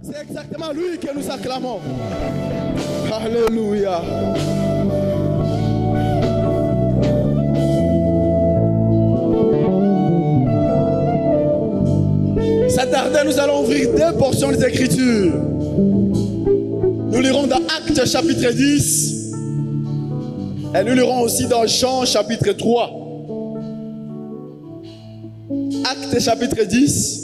C'est exactement lui que nous acclamons. Alléluia. Cette tarde, nous allons ouvrir deux portions des Écritures. Nous lirons dans Actes chapitre 10 et nous lirons aussi dans Jean chapitre 3. Actes chapitre 10.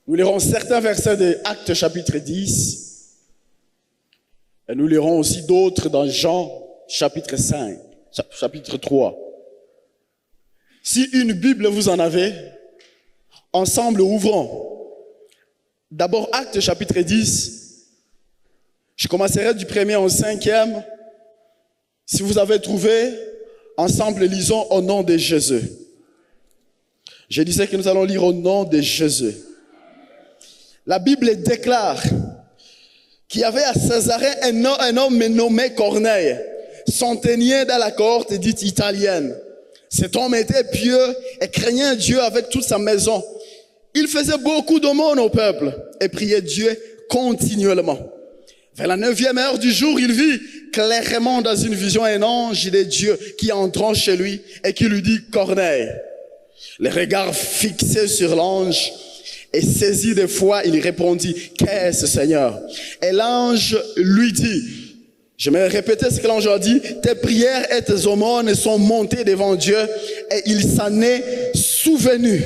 Nous lirons certains versets de Actes chapitre 10 et nous lirons aussi d'autres dans Jean chapitre 5, chapitre 3. Si une Bible vous en avez, ensemble ouvrons. D'abord Actes chapitre 10. Je commencerai du 1er au 5e. Si vous avez trouvé, ensemble lisons au nom de Jésus. Je disais que nous allons lire au nom de Jésus. La Bible déclare qu'il y avait à Césarée un homme nommé Corneille, centenier dans la cohorte dite italienne. Cet homme était pieux et craignait Dieu avec toute sa maison. Il faisait beaucoup d'aumônes au peuple et priait Dieu continuellement. Vers la 9e heure du jour, il vit clairement dans une vision un ange de Dieu qui entrant chez lui et qui lui dit « Corneille ». Les regards fixés sur l'ange et saisi de foi, il répondit « Qu'est-ce, Seigneur ?» Et l'ange lui dit, je vais répéter ce que l'ange a dit, « Tes prières et tes aumônes sont montées devant Dieu et il s'en est souvenu.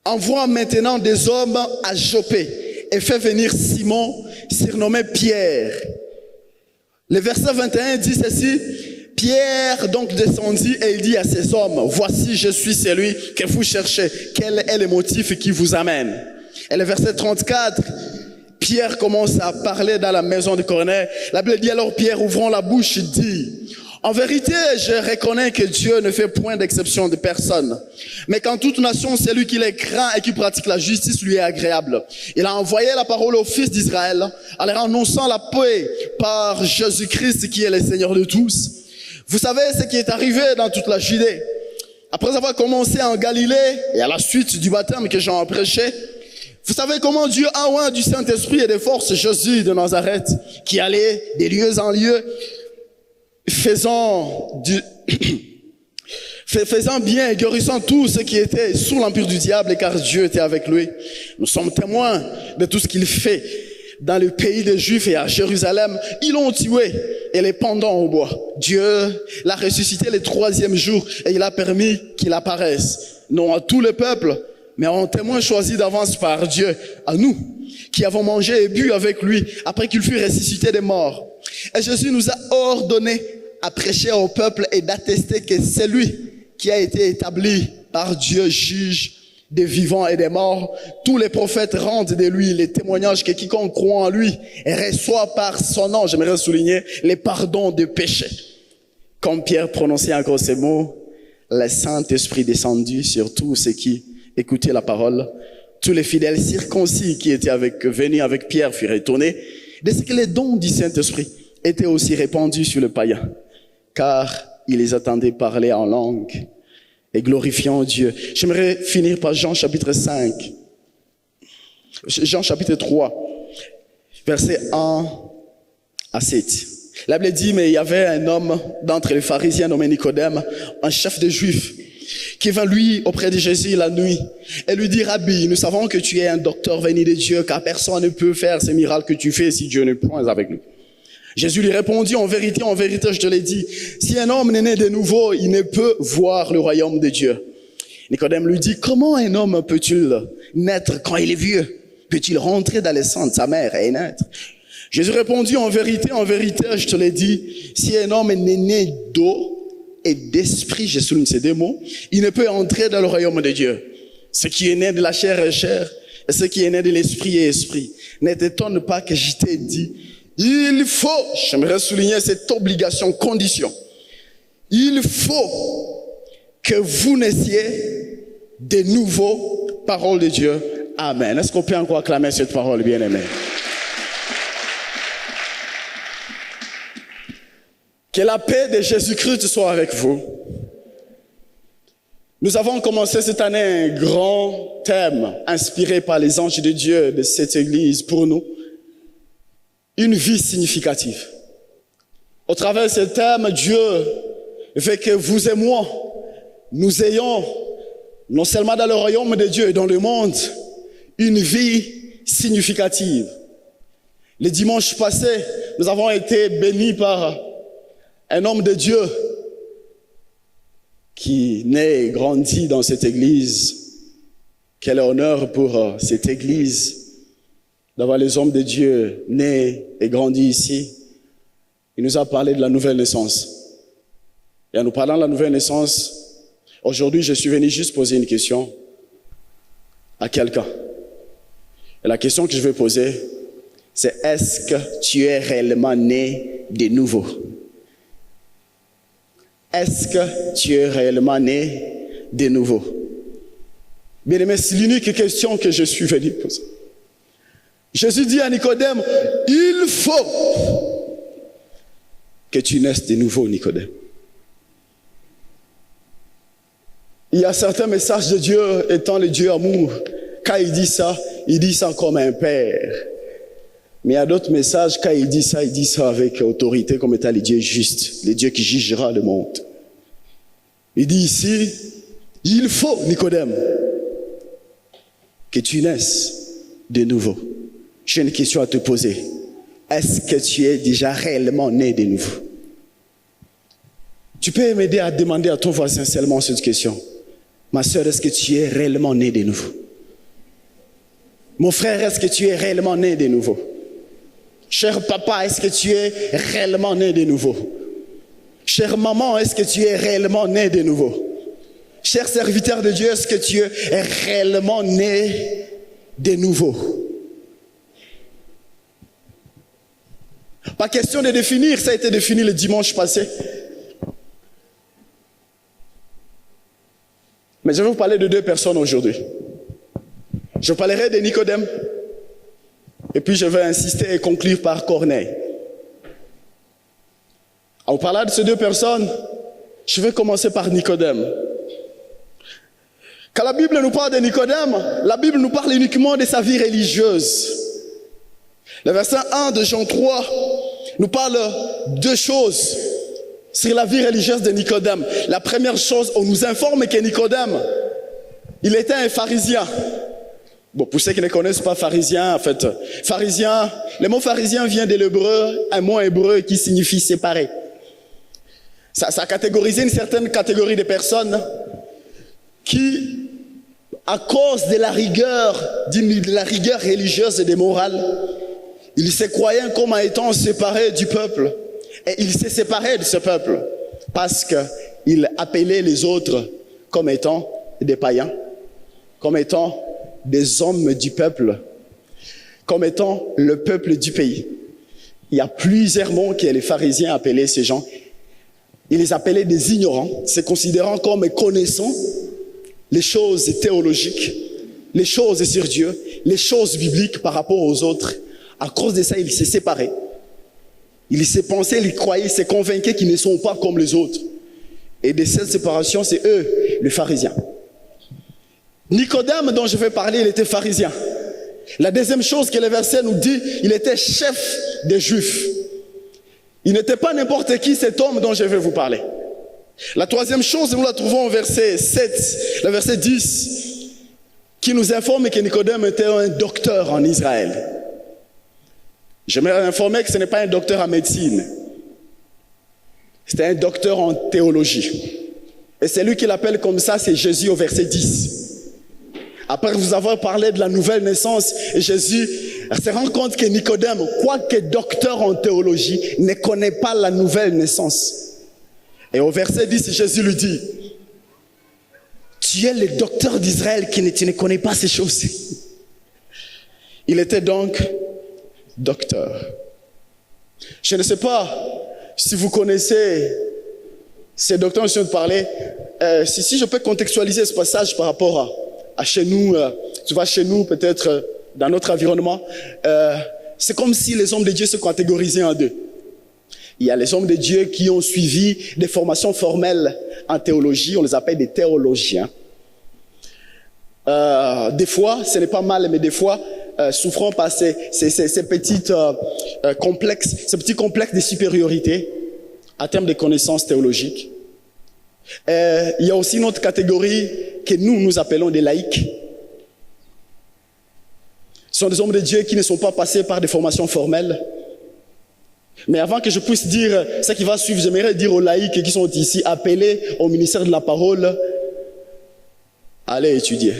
Envoie maintenant des hommes à Joppé et fais venir Simon, surnommé Pierre. » Le verset 21 dit ceci, « Pierre donc descendit et il dit à ces hommes, « Voici, je suis celui que vous cherchez. Quel est le motif qui vous amène ?» Et le verset 34, Pierre commence à parler dans la maison de Corneille. La Bible dit alors Pierre, ouvrant la bouche, dit, « En vérité, je reconnais que Dieu ne fait point d'exception de personne. Mais qu'en toute nation, celui qui les craint et qui pratique la justice lui est agréable. Il a envoyé la parole aux fils d'Israël en leur annonçant la paix par Jésus-Christ qui est le Seigneur de tous. Vous savez ce qui est arrivé dans toute la Judée. Après avoir commencé en Galilée et à la suite du baptême que Jean a prêché, vous savez comment Dieu a oint du Saint-Esprit et de force Jésus de Nazareth, qui allait de lieu en lieu, faisant bien et guérissant tous ceux qui étaient sous l'empire du diable, car Dieu était avec lui. Nous sommes témoins de tout ce qu'il fait dans le pays des Juifs et à Jérusalem. Ils l'ont tué et les pendant au bois. Dieu l'a ressuscité le 3e jour et il a permis qu'il apparaisse, non à tout le peuple, mais en témoin choisi d'avance par Dieu, à nous, qui avons mangé et bu avec lui après qu'il fut ressuscité des morts. Et Jésus nous a ordonné à prêcher au peuple et d'attester que c'est lui qui a été établi par Dieu, juge des vivants et des morts. Tous les prophètes rendent de lui les témoignages que quiconque croit en lui et reçoit par son nom, j'aimerais souligner, les pardons de péchés. Comme Pierre prononçait encore ces mots, le Saint-Esprit descendu sur tous ceux qui écoutaient la parole. Tous les fidèles circoncis qui étaient venus avec Pierre furent étonnés de ce que les dons du Saint-Esprit étaient aussi répandus sur le païen, car ils les attendaient parler en langue et glorifiant Dieu. J'aimerais finir par Jean chapitre 5. Jean chapitre 3, versets 1 à 7. La Bible dit, mais il y avait un homme d'entre les pharisiens nommé Nicodème, un chef des Juifs, qui vint lui auprès de Jésus la nuit et lui dit, Rabbi, nous savons que tu es un docteur venu de Dieu, car personne ne peut faire ces miracles que tu fais si Dieu n'est point avec nous. Jésus lui répondit, en vérité, je te l'ai dit, si un homme n'est né de nouveau, il ne peut voir le royaume de Dieu. Nicodème lui dit, comment un homme peut-il naître quand il est vieux? Peut-il rentrer dans le sein de sa mère et naître? Jésus répondit, en vérité, je te l'ai dit, si un homme n'est né d'eau et d'esprit, je souligne ces deux mots, il ne peut entrer dans le royaume de Dieu. Ce qui est né de la chair est chair, et ce qui est né de l'esprit est esprit. Ne t'étonne pas que je t'ai dit, il faut, j'aimerais souligner cette obligation, condition. Il faut que vous naissiez de nouveau, parole de Dieu. Amen. Est-ce qu'on peut encore acclamer cette parole, bien-aimé? Que la paix de Jésus-Christ soit avec vous. Nous avons commencé cette année un grand thème inspiré par les anges de Dieu de cette église pour nous. Une vie significative. Au travers de ce thème, Dieu veut que vous et moi, nous ayons, non seulement dans le royaume de Dieu et dans le monde, une vie significative. Le dimanche passé, nous avons été bénis par un homme de Dieu qui naît et grandit dans cette église. Quel honneur pour cette église d'avoir les hommes de Dieu nés et grandis ici. Il nous a parlé de la nouvelle naissance. Et en nous parlant de la nouvelle naissance, aujourd'hui, je suis venu juste poser une question à quelqu'un. Et la question que je vais poser, c'est est-ce que tu es réellement né de nouveau? Est-ce que tu es réellement né de nouveau? Bien aimé, c'est l'unique question que je suis venu poser. Jésus dit à Nicodème, il faut que tu naisses de nouveau, Nicodème. Il y a certains messages de Dieu étant le Dieu amour. Quand il dit ça comme un père. Mais il y a d'autres messages, quand il dit ça avec autorité comme étant le Dieu juste, le Dieu qui jugera le monde. Il dit ici, il faut, Nicodème, que tu naisses de nouveau. J'ai une question à te poser. Est-ce que tu es déjà réellement né de nouveau? Tu peux m'aider à demander à ton voisin seulement cette question. Ma sœur, est-ce que tu es réellement né de nouveau? Mon frère, est-ce que tu es réellement né de nouveau? Cher papa, est-ce que tu es réellement né de nouveau? Chère maman, est-ce que tu es réellement né de nouveau? Cher serviteur de Dieu, est-ce que tu es réellement né de nouveau? Pas question de définir, ça a été défini le dimanche passé. Mais je vais vous parler de deux personnes aujourd'hui. Je parlerai de Nicodème. Et puis je vais insister et conclure par Corneille. En parlant de ces deux personnes, je vais commencer par Nicodème. Quand la Bible nous parle de Nicodème, la Bible nous parle uniquement de sa vie religieuse. Le verset 1 de Jean 3 nous parle de deux choses sur la vie religieuse de Nicodème. La première chose, on nous informe que Nicodème, il était un pharisien. Bon, pour ceux qui ne connaissent pas pharisien, en fait, pharisien, le mot pharisien vient de l'hébreu, un mot hébreu qui signifie séparé. Ça catégorisait une certaine catégorie de personnes qui, à cause de la rigueur religieuse et des morales, ils se croyaient comme étant séparés du peuple. Et ils se séparaient de ce peuple parce qu'ils appelaient les autres comme étant des païens, comme étant des hommes du peuple, comme étant le peuple du pays. Il y a plusieurs mots que les pharisiens appelaient ces gens. Ils les appelaient des ignorants, se considérant comme connaissant les choses théologiques, les choses sur Dieu, les choses bibliques par rapport aux autres. À cause de ça, ils se séparaient. Ils se pensaient, ils croyaient, ils se convainquaient qu'ils ne sont pas comme les autres. Et de cette séparation, c'est eux, les pharisiens. Nicodème, dont je vais parler, il était pharisien. La deuxième chose que le verset nous dit, il était chef des Juifs. Il n'était pas n'importe qui, cet homme dont je vais vous parler. La troisième chose, nous la trouvons au verset 7, le verset 10, qui nous informe que Nicodème était un docteur en Israël. J'aimerais informer que ce n'est pas un docteur en médecine. C'était un docteur en théologie. Et c'est lui qui l'appelle comme ça, c'est Jésus au verset 10. Après vous avoir parlé de la nouvelle naissance, et Jésus se rend compte que Nicodème, quoique docteur en théologie, ne connaît pas la nouvelle naissance. Et au verset 10, Jésus lui dit, tu es le docteur d'Israël qui ne connais pas ces choses. Il était donc docteur. Je ne sais pas si vous connaissez ces docteurs dont je viens de parler. Si je peux contextualiser ce passage par rapport à chez nous, tu vois, chez nous, peut-être dans notre environnement, c'est comme si les hommes de Dieu se catégorisaient en deux. Il y a les hommes de Dieu qui ont suivi des formations formelles en théologie, on les appelle des théologiens. Des fois, ce n'est pas mal, mais des fois, souffrant par ces petits complexes de supériorité en termes de connaissances théologiques. Il y a aussi une autre catégorie que nous appelons des laïcs. Ce sont des hommes de Dieu qui ne sont pas passés par des formations formelles. Mais avant que je puisse dire ce qui va suivre, j'aimerais dire aux laïcs qui sont ici appelés au ministère de la parole, allez étudier.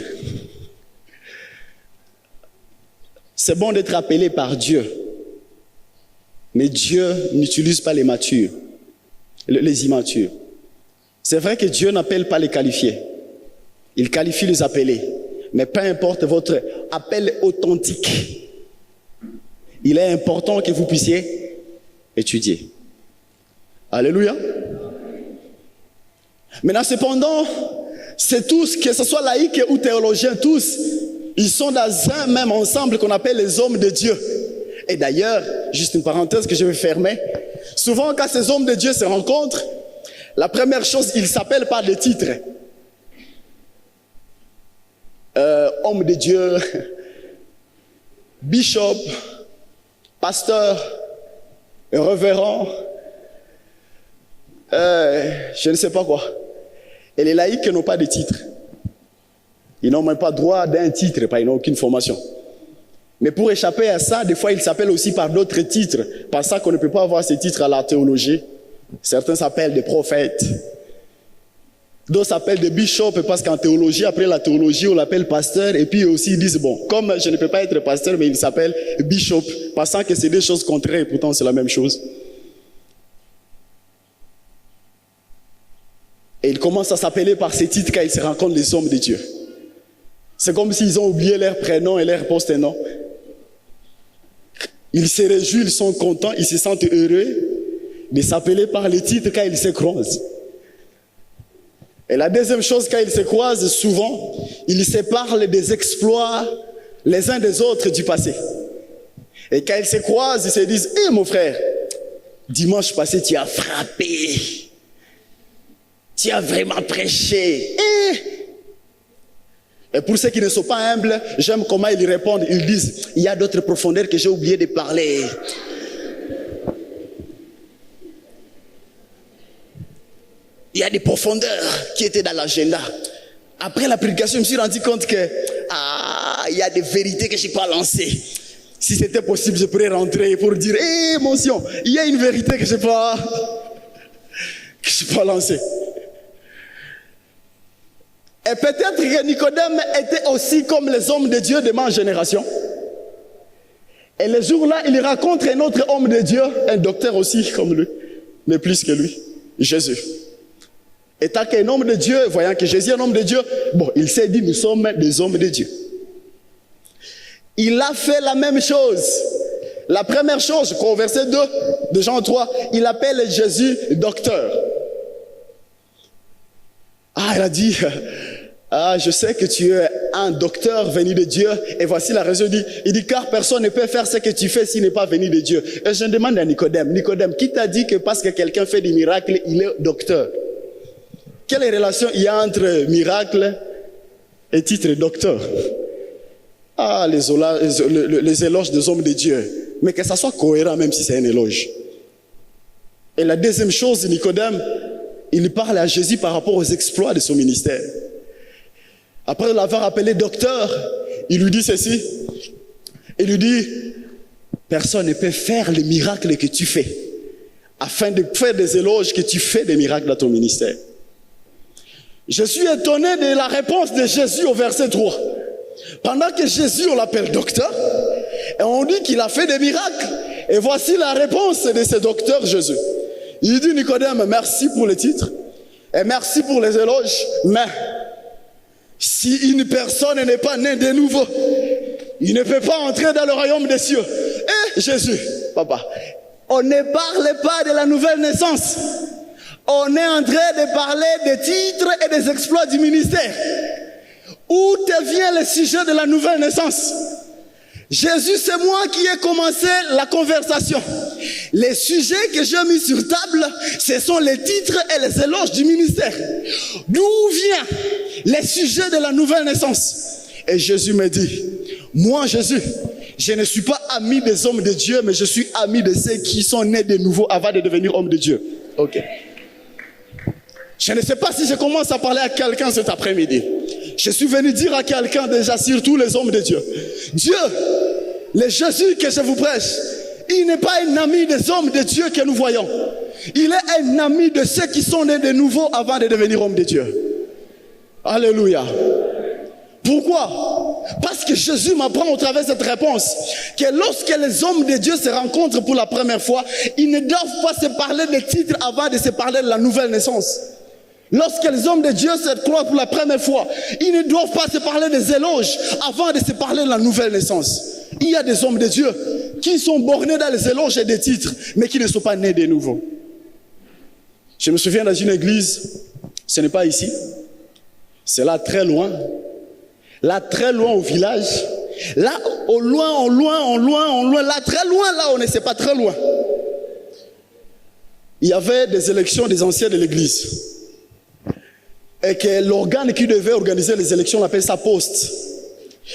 C'est bon d'être appelé par Dieu, mais Dieu n'utilise pas les matures, les immatures. C'est vrai que Dieu n'appelle pas les qualifiés, il qualifie les appelés, mais peu importe votre appel authentique, il est important que vous puissiez étudier. Alléluia. Maintenant, cependant, c'est tous, que ce soit laïcs ou théologiens, tous, ils sont dans un même ensemble qu'on appelle les hommes de Dieu. Et d'ailleurs, juste une parenthèse que je vais fermer, souvent quand ces hommes de Dieu se rencontrent, la première chose, ils s'appellent par des titres. Homme de Dieu, bishop, pasteur, révérend, je ne sais pas quoi. Et les laïcs n'ont pas de titre. Ils n'ont même pas droit d'un titre, ils n'ont aucune formation. Mais pour échapper à ça, des fois ils s'appellent aussi par d'autres titres. Par ça qu'on ne peut pas avoir ces titres à la théologie. Certains s'appellent des prophètes. D'autres s'appellent des bishops parce qu'en théologie, après la théologie, on l'appelle pasteur. Et puis aussi ils disent, bon, comme je ne peux pas être pasteur, mais ils s'appellent bishop. Pensant que c'est des choses contraires et pourtant c'est la même chose. Et ils commencent à s'appeler par ces titres quand ils se rencontrent les hommes de Dieu. C'est comme s'ils ont oublié leur prénom et leur post-nom. Ils se réjouissent, ils sont contents, ils se sentent heureux de s'appeler par les titres quand ils se croisent. Et la deuxième chose, quand ils se croisent, souvent, ils se parlent des exploits les uns des autres du passé. Et quand ils se croisent, ils se disent, « mon frère, dimanche passé, tu as frappé. Tu as vraiment prêché. » Et pour ceux qui ne sont pas humbles, j'aime comment ils répondent. Ils disent, il y a d'autres profondeurs que j'ai oublié de parler. Il y a des profondeurs qui étaient dans l'agenda. Après la prédication, je me suis rendu compte que, il y a des vérités que je n'ai pas lancées. Si c'était possible, je pourrais rentrer pour dire, mention, il y a une vérité que je n'ai pas lancée. Et peut-être que Nicodème était aussi comme les hommes de Dieu de ma génération. Et le jour-là, il rencontre un autre homme de Dieu, un docteur aussi comme lui, mais plus que lui, Jésus. Étant qu'un homme de Dieu, voyant que Jésus est un homme de Dieu, bon, il s'est dit, nous sommes des hommes de Dieu. Il a fait la même chose. La première chose, au verset 2 de Jean 3, il appelle Jésus docteur. Il a dit, je sais que tu es un docteur venu de Dieu. Et voici la raison. Il dit, car personne ne peut faire ce que tu fais s'il n'est pas venu de Dieu. Et je demande à Nicodème, qui t'a dit que parce que quelqu'un fait des miracles, il est docteur? Quelle relation il y a entre miracle et titre docteur? Les éloges des hommes de Dieu. Mais que ça soit cohérent même si c'est un éloge. Et la deuxième chose, Nicodème, il parle à Jésus par rapport aux exploits de son ministère. Après l'avoir appelé docteur, il lui dit ceci. Il lui dit, personne ne peut faire les miracles que tu fais, afin de faire des éloges que tu fais des miracles dans ton ministère. Je suis étonné de la réponse de Jésus au verset 3. Pendant que Jésus, on l'appelle docteur, et on dit qu'il a fait des miracles. Et voici la réponse de ce docteur Jésus. Il dit, Nicodème, merci pour le titre, et merci pour les éloges, mais si une personne n'est pas née de nouveau, il ne peut pas entrer dans le royaume des cieux. Et Jésus, papa, on ne parle pas de la nouvelle naissance. On est en train de parler des titres et des exploits du ministère. Où te vient le sujet de la nouvelle naissance? Jésus, c'est moi qui ai commencé la conversation. Les sujets que j'ai mis sur table, ce sont les titres et les éloges du ministère. D'où vient les sujets de la nouvelle naissance? Et Jésus me dit, moi Jésus, je ne suis pas ami des hommes de Dieu, mais je suis ami de ceux qui sont nés de nouveau avant de devenir hommes de Dieu. Ok. Je ne sais pas si je commence à parler à quelqu'un cet après-midi. Je suis venu dire à quelqu'un déjà, surtout les hommes de Dieu. Dieu, le Jésus que je vous prêche, il n'est pas un ami des hommes de Dieu que nous voyons. Il est un ami de ceux qui sont nés de nouveau avant de devenir hommes de Dieu. Alléluia. Pourquoi? Parce que Jésus m'apprend au travers de cette réponse que lorsque les hommes de Dieu se rencontrent pour la première fois, ils ne doivent pas se parler des titres avant de se parler de la nouvelle naissance. Lorsque les hommes de Dieu se croisent pour la première fois, ils ne doivent pas se parler des éloges avant de se parler de la nouvelle naissance. Il y a des hommes de Dieu qui sont bornés dans les éloges et des titres, mais qui ne sont pas nés de nouveau. Je me souviens dans une église, ce n'est pas ici, c'est là très loin au village, là au loin, là très loin, là on ne sait pas très loin. Il y avait des élections des anciens de l'église. Et que l'organe qui devait organiser les élections, on appelle ça poste.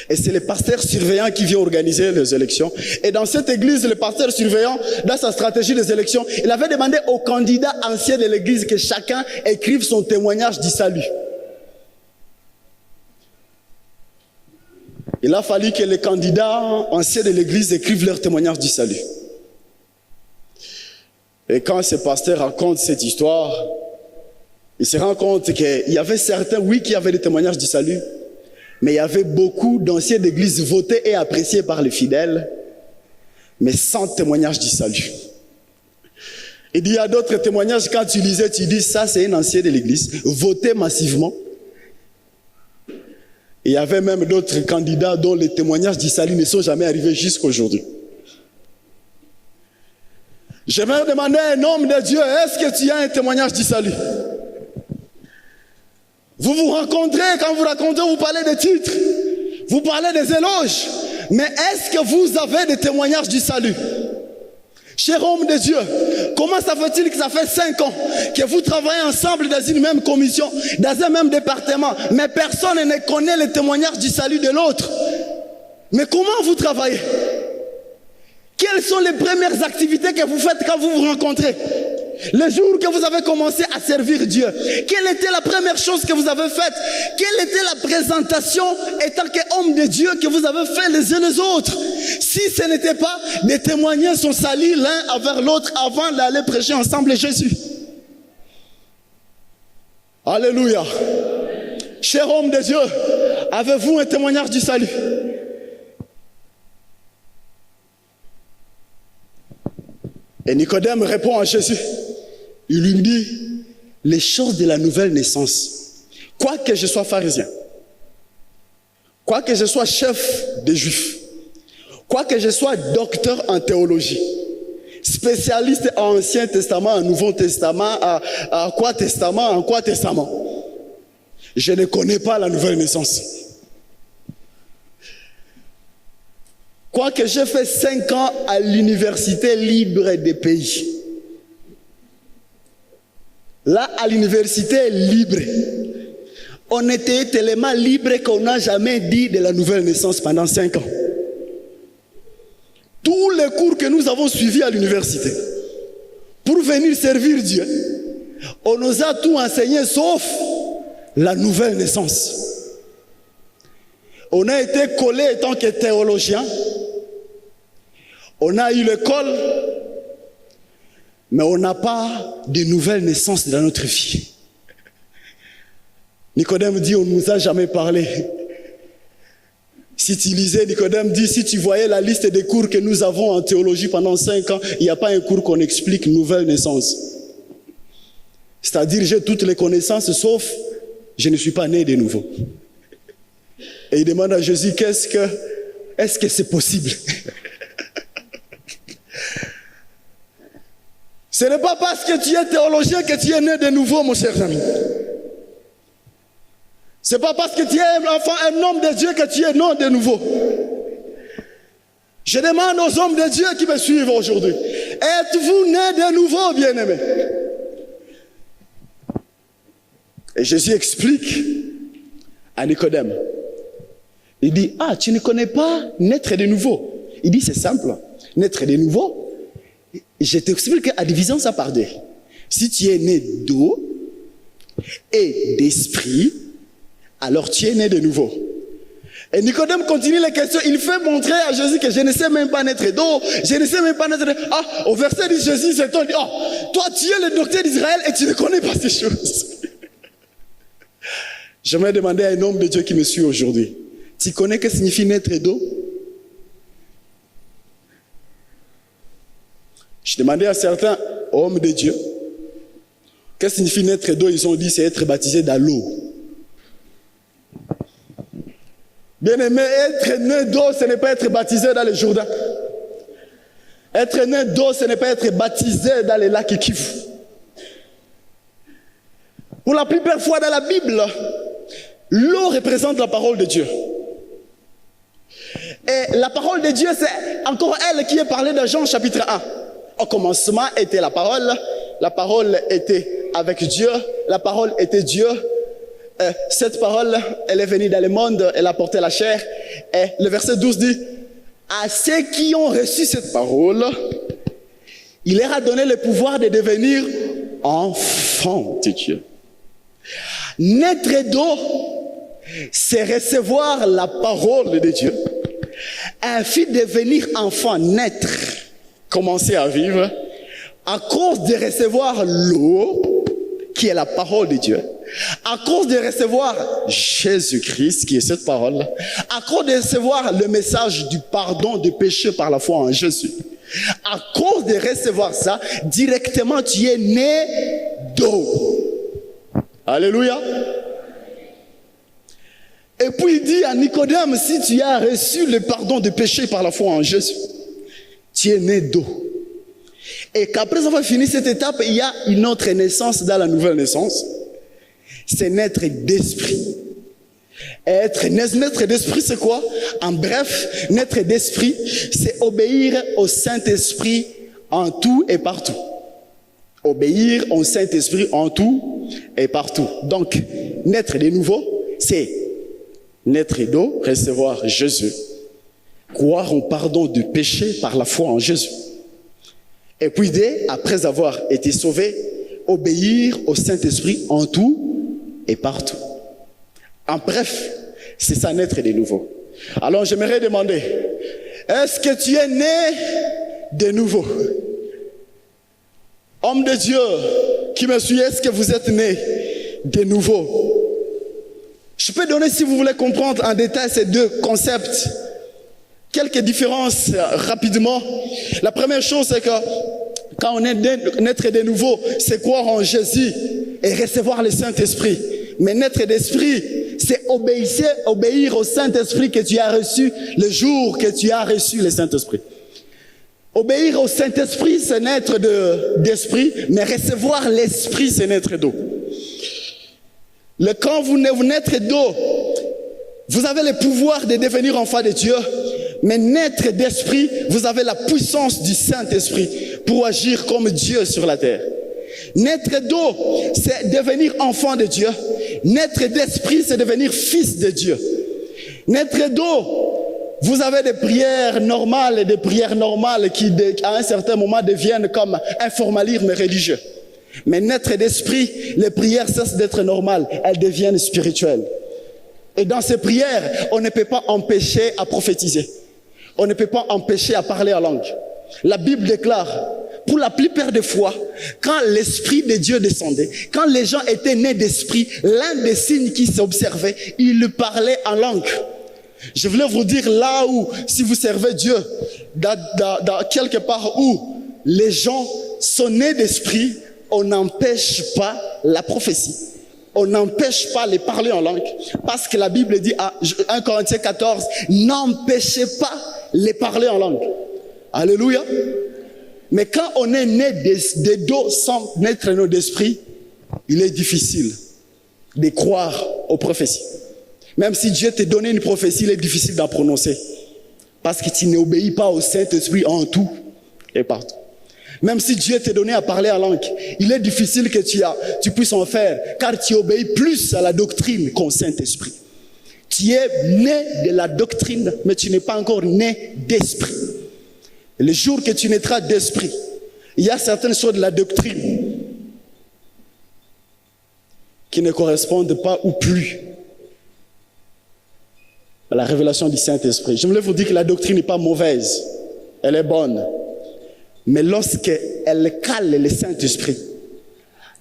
Et c'est le pasteur surveillant qui vient organiser les élections. Et dans cette église, le pasteur surveillant, dans sa stratégie des élections, il avait demandé aux candidats anciens de l'église que chacun écrive son témoignage du salut. Il a fallu que les candidats anciens de l'église écrivent leur témoignage du salut. Et quand ce pasteur raconte cette histoire, il se rend compte qu'il y avait certains, oui, qui avaient des témoignages du salut, mais il y avait beaucoup d'anciens d'église votés et appréciés par les fidèles, mais sans témoignage du salut. Il y a d'autres témoignages, quand tu lisais, tu dis, ça c'est un ancien de l'église, voté massivement. Il y avait même d'autres candidats dont les témoignages du salut ne sont jamais arrivés jusqu'à aujourd'hui. Je vais demander à un homme de Dieu, est-ce que tu as un témoignage du salut? Vous vous rencontrez, quand vous racontez, vous parlez des titres, vous parlez des éloges, mais est-ce que vous avez des témoignages du salut? Cher homme de Dieu, comment ça fait-il que ça fait 5 ans que vous travaillez ensemble dans une même commission, dans un même département, mais personne ne connaît les témoignages du salut de l'autre? Mais comment vous travaillez? Quelles sont les premières activités que vous faites quand vous vous rencontrez? Le jour que vous avez commencé à servir Dieu, quelle était la première chose que vous avez faite? Quelle était la présentation étant qu'homme de Dieu que vous avez fait les uns les autres? Si ce n'était pas de témoigner son salut l'un envers l'autre avant d'aller prêcher ensemble Jésus. Alléluia. Cher homme de Dieu, avez-vous un témoignage du salut? Et Nicodème répond à Jésus. Il lui dit, les choses de la nouvelle naissance, quoique je sois pharisien, quoique je sois chef des Juifs, quoique je sois docteur en théologie, spécialiste en Ancien Testament, en Nouveau Testament, en quoi testament, je ne connais pas la nouvelle naissance. Quoique j'ai fait 5 ans à l'université libre des pays. Là, à l'université libre, on était tellement libre qu'on n'a jamais dit de la nouvelle naissance pendant 5 ans. Tous les cours que nous avons suivis à l'université, pour venir servir Dieu, on nous a tout enseigné sauf la nouvelle naissance. On a été collé en tant que théologien. On a eu l'école, mais on n'a pas de nouvelle naissance dans notre vie. Nicodème dit, on ne nous a jamais parlé. Si tu lisais, Nicodème dit, si tu voyais la liste des cours que nous avons en théologie pendant 5 ans, il n'y a pas un cours qu'on explique nouvelle naissance. C'est-à-dire, j'ai toutes les connaissances, sauf je ne suis pas né de nouveau. Et il demande à Jésus, est-ce que c'est possible? Ce n'est pas parce que tu es théologien que tu es né de nouveau, mon cher ami. Ce n'est pas parce que tu es un homme de Dieu que tu es né de nouveau. Je demande aux hommes de Dieu qui me suivent aujourd'hui, Êtes-vous né de nouveau, bien-aimés? Et Jésus explique à Nicodème. Il dit, ah, tu ne connais pas naître de nouveau. Il dit, c'est simple. Naître de nouveau, je t'explique à division ça par deux. Si tu es né d'eau et d'esprit, alors tu es né de nouveau. Et Nicodème continue les questions. Il fait montrer à Jésus que je ne sais même pas naître d'eau. Je ne sais même pas naître de... Ah, au verset de Jésus, c'est toi. Oh, toi, tu es le docteur d'Israël et tu ne connais pas ces choses. J'aimerais demander à un homme de Dieu qui me suit aujourd'hui. Tu connais ce que signifie naître d'eau? Je demandais à certains hommes de Dieu. Qu'est-ce que signifie naître d'eau? Ils ont dit c'est être baptisé dans l'eau. Bien-aimé, être né d'eau, ce n'est pas être baptisé dans le Jourdain. Être né d'eau, ce n'est pas être baptisé dans les lacs Kivu. Pour la plupart fois dans la Bible, l'eau représente la parole de Dieu. Et la parole de Dieu, c'est encore elle qui est parlée dans Jean chapitre 1. Au commencement était la parole était avec Dieu, la parole était Dieu. Cette parole, elle est venue dans le monde, elle a porté la chair. Et le verset 12 dit, à ceux qui ont reçu cette parole, il leur a donné le pouvoir de devenir enfants de Dieu. Naître d'eau, c'est recevoir la parole de Dieu. Ainsi devenir enfant, naître, commencer à vivre, à cause de recevoir l'eau, qui est la parole de Dieu. À cause de recevoir Jésus-Christ, qui est cette parole, à cause de recevoir le message du pardon de péché par la foi en Jésus, à cause de recevoir ça, directement tu es né d'eau. Alléluia. Et puis il dit à Nicodème, si tu as reçu le pardon de péché par la foi en Jésus, tu es né d'eau. Et qu'après avoir fini cette étape, il y a une autre naissance dans la nouvelle naissance. C'est naître d'esprit. Naître d'esprit, c'est quoi? En bref, naître d'esprit, c'est obéir au Saint-Esprit en tout et partout. Obéir au Saint-Esprit en tout et partout. Donc, naître de nouveau, c'est naître d'eau, recevoir Jésus, croire au pardon du péché par la foi en Jésus. Et puis, après avoir été sauvé, obéir au Saint-Esprit en tout et partout. En bref, c'est ça naître de nouveau. Alors j'aimerais demander, est-ce que tu es né de nouveau? Homme de Dieu qui me suit, est-ce que vous êtes né de nouveau? Je peux donner, si vous voulez comprendre en détail ces deux concepts, quelques différences rapidement. La première chose, c'est que quand on est naître de nouveau, c'est croire en Jésus et recevoir le Saint-Esprit. Mais naître d'esprit, c'est obéir au Saint-Esprit que tu as reçu le jour que tu as reçu le Saint-Esprit. Obéir au Saint-Esprit, c'est naître d'esprit, mais recevoir l'Esprit, c'est naître d'eau. Quand vous naître d'eau, vous avez le pouvoir de devenir enfant de Dieu, mais naître d'esprit, vous avez la puissance du Saint-Esprit pour agir comme Dieu sur la terre. Naître d'eau, c'est devenir enfant de Dieu. Naître d'esprit, c'est devenir fils de Dieu. Naître d'eau, vous avez des prières normales et des prières normales qui, à un certain moment, deviennent comme un formalisme religieux. Mais naître d'esprit, les prières cessent d'être normales, elles deviennent spirituelles. Et dans ces prières, on ne peut pas empêcher à prophétiser. On ne peut pas empêcher à parler en langue. La Bible déclare, pour la plupart des fois, quand l'Esprit de Dieu descendait, quand les gens étaient nés d'esprit, l'un des signes qui s'observait, ils parlaient en langue. Je voulais vous dire là où, si vous servez Dieu, dans quelque part où les gens sont nés d'esprit, on n'empêche pas la prophétie. On n'empêche pas les parler en langue. Parce que la Bible dit à 1 Corinthiens 14, n'empêchez pas les parler en langue. Alléluia. Mais quand on est né d'eau sans naître né d'esprit, il est difficile de croire aux prophéties. Même si Dieu t'a donné une prophétie, il est difficile d'en prononcer. Parce que tu n'obéis pas au Saint-Esprit en tout et partout. Même si Dieu t'a donné à parler en langue, il est difficile que tu puisses en faire, car tu obéis plus à la doctrine qu'au Saint-Esprit. Tu es né de la doctrine, mais tu n'es pas encore né d'esprit. Et le jour que tu naîtras d'esprit, il y a certaines choses de la doctrine qui ne correspondent pas ou plus à la révélation du Saint-Esprit. Je voulais vous dire que la doctrine n'est pas mauvaise, elle est bonne. Mais lorsqu'elle cale le Saint-Esprit,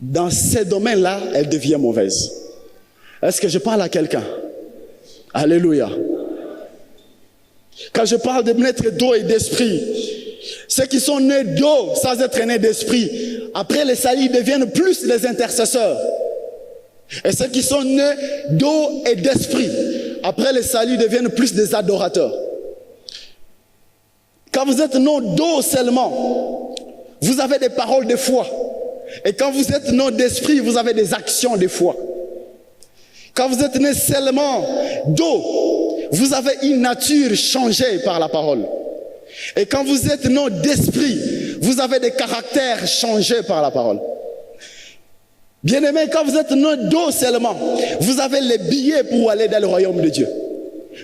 dans ces domaines-là, elle devient mauvaise. Est-ce que je parle à quelqu'un? Alléluia. Quand je parle de naître d'eau et d'esprit, ceux qui sont nés d'eau sans être nés d'esprit, après les salis deviennent plus les intercesseurs. Et ceux qui sont nés d'eau et d'esprit, après les salis deviennent plus des adorateurs. Quand vous êtes né d'eau seulement, vous avez des paroles de foi. Et quand vous êtes né d'esprit, vous avez des actions de foi. Quand vous êtes né seulement d'eau, vous avez une nature changée par la parole. Et quand vous êtes né d'esprit, vous avez des caractères changés par la parole. Bien-aimés, quand vous êtes né d'eau seulement, vous avez les billets pour aller dans le royaume de Dieu.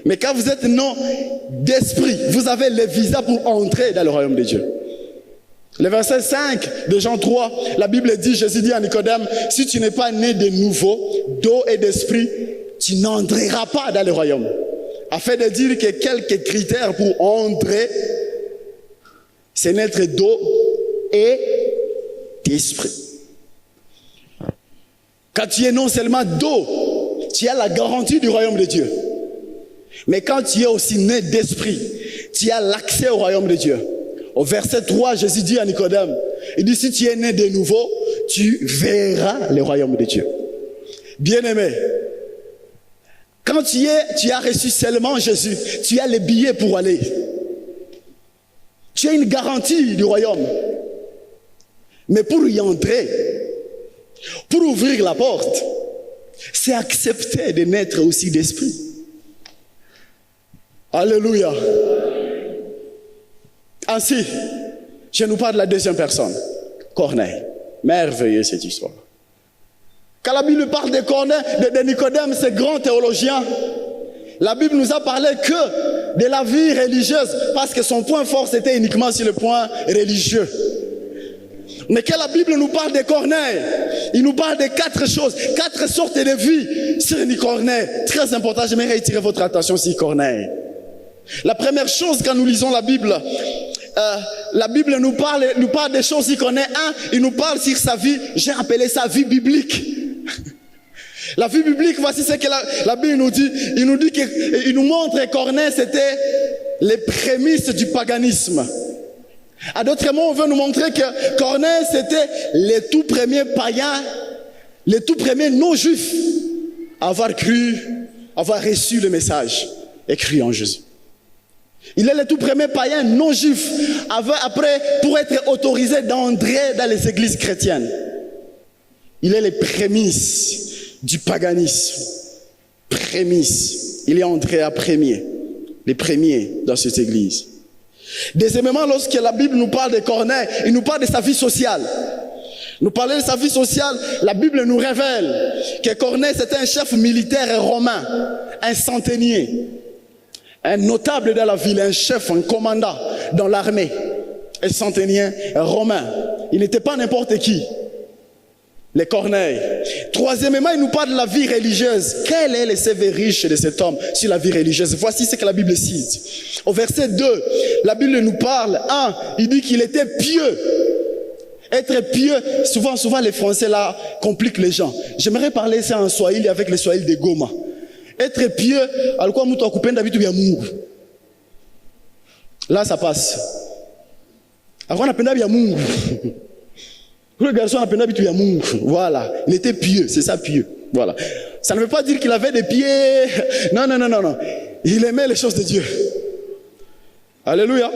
Mais quand vous êtes né d'esprit, vous avez les visas pour entrer dans le royaume de Dieu. Le verset 5 de Jean 3, la Bible dit, Jésus dit à Nicodème, si tu n'es pas né de nouveau, d'eau et d'esprit, tu n'entreras pas dans le royaume. Afin de dire que quelques critères pour entrer, c'est naître d'eau et d'esprit. Quand tu es non seulement d'eau, tu as la garantie du royaume de Dieu. Mais quand tu es aussi né d'esprit, tu as l'accès au royaume de Dieu. Au verset 3, Jésus dit à Nicodème, il dit, si tu es né de nouveau, tu verras le royaume de Dieu. Bien-aimé, quand tu as reçu seulement Jésus, tu as les billets pour aller. Tu as une garantie du royaume. Mais pour y entrer, pour ouvrir la porte, c'est accepter de naître aussi d'esprit. Alléluia. Ainsi, je nous parle de la deuxième personne, Corneille. Merveilleux cette histoire. Quand la Bible parle de Corneille, de Nicodème, ce grand théologien, la Bible nous a parlé que de la vie religieuse, parce que son point fort c'était uniquement sur le point religieux. Mais quand la Bible nous parle de Corneille, il nous parle de 4 choses, 4 sortes de vie sur Corneille. Très important, j'aimerais attirer votre attention sur Corneille. La première chose, quand nous lisons la Bible nous parle des choses qu'il connaît. Il nous parle sur sa vie, j'ai appelé ça vie biblique. La vie biblique, voici ce que la Bible nous dit. Il nous montre que Corneille, c'était les prémices du paganisme. À d'autres mots, on veut nous montrer que Corneille, c'était les tout premiers païens, les tout premiers non-juifs à avoir cru, avoir reçu le message et cru en Jésus. Il est le tout premier païen non-juif après pour être autorisé d'entrer dans les églises chrétiennes. Il est les prémices du paganisme. Prémices. Il est entré à premier. Les premiers dans cette église. Deuxièmement, lorsque la Bible nous parle de Corneille, il nous parle de sa vie sociale. Nous parlons de sa vie sociale, la Bible nous révèle que Corneille c'était un chef militaire romain, un centenier. Un notable dans la ville, un chef, un commandant dans l'armée, un centenier romain. Il n'était pas n'importe qui. Les Corneilles. Troisièmement, il nous parle de la vie religieuse. Quel est le CV riche de cet homme sur la vie religieuse? Voici ce que la Bible cite. Au verset 2, la Bible nous parle. Il dit qu'il était pieux. Être pieux, souvent les Français là compliquent les gens. J'aimerais parler ça en Swahili avec le Swahili de Goma. Être pieux, alikuwa mtu akupenda vitu vya Mungu. Là ça passe. Alikuwa anapenda vya Mungu. Le garçon anapenda vitu vya Mungu. Voilà, il était pieux, c'est ça pieux. Voilà. Ça ne veut pas dire qu'il avait des pieds. Non. Il aimait les choses de Dieu. Alléluia.